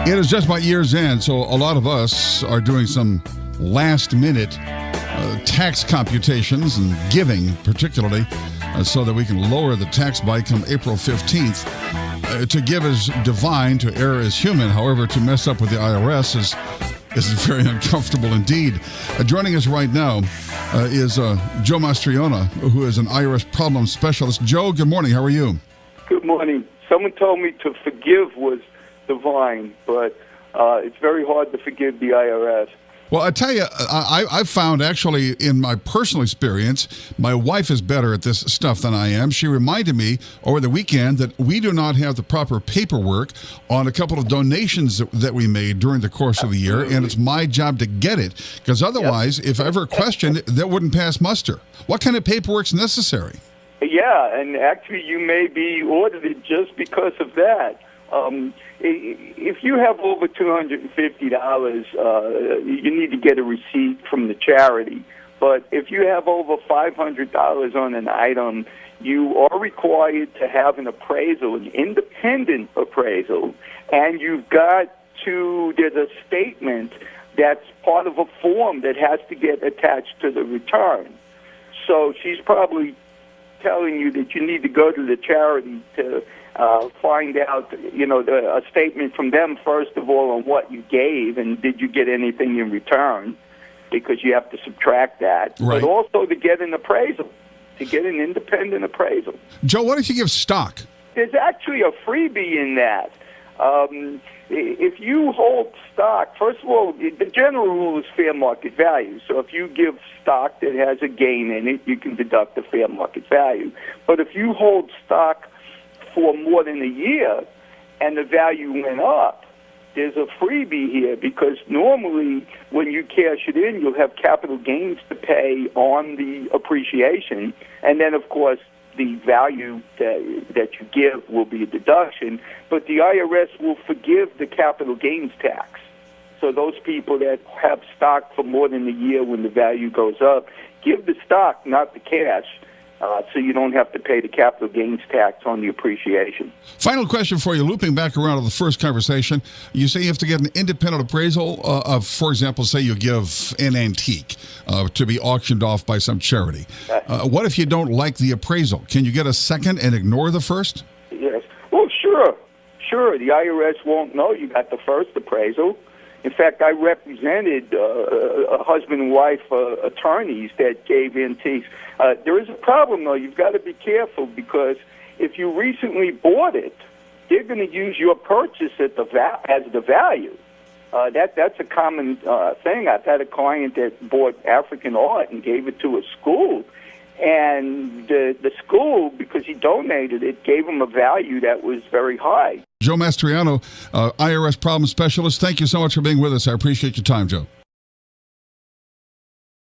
It is just about year's end, so a lot of us are doing some last-minute tax computations and giving, particularly, so that we can lower the tax bite come April 15th. To give is divine, to err is human. However, to mess up with the IRS is very uncomfortable indeed. Joining us right now is Joe Mastriano, who is an IRS problem specialist. Joe, good morning. How are you? Good morning. Someone told me to forgive was divine, but it's very hard to forgive the IRS. Well, I tell you, I've found actually in my personal experience, my wife is better at this stuff than I am. She reminded me over the weekend that we do not have the proper paperwork on a couple of donations that we made during the course of the year, and it's my job to get it, because otherwise, if ever questioned, that wouldn't pass muster. What kind of paperwork's necessary? Yeah, and actually you may be audited just because of that. If you have over $250, you need to get a receipt from the charity. But if you have over $500 on an item, you are required to have an appraisal, an independent appraisal, and there's a statement that's part of a form that has to get attached to the return. So she's probably telling you that you need to go to the charity to find out, a statement from them, first of all, on what you gave and did you get anything in return, because you have to subtract that. Right. But also to get an appraisal, to get an independent appraisal. Joe, what if you give stock? There's actually a freebie in that. If you hold stock, first of all, the general rule is fair market value. So if you give stock that has a gain in it, you can deduct the fair market value. But if you hold stock for more than a year and the value went up, there's a freebie here, because normally when you cash it in, you'll have capital gains to pay on the appreciation, and then, of course, the value that you give will be a deduction, but the IRS will forgive the capital gains tax. So those people that have stock for more than a year when the value goes up, give the stock, not the cash, so you don't have to pay the capital gains tax on the appreciation. Final question for you, looping back around to the first conversation. You say you have to get an independent appraisal of, for example, say you give an antique to be auctioned off by some charity. What if you don't like the appraisal? Can you get a second and ignore the first? Yes. Well, sure. The IRS won't know you got the first appraisal. In fact, I represented a husband and wife attorneys that gave antiques. There is a problem, though. You've got to be careful, because if you recently bought it, they're going to use your purchase as the value. That's a common thing. I've had a client that bought African art and gave it to a school, and the school, because he donated it, gave him a value that was very high. Joe Mastriano, IRS problem specialist, thank you so much for being with us. I appreciate your time, Joe.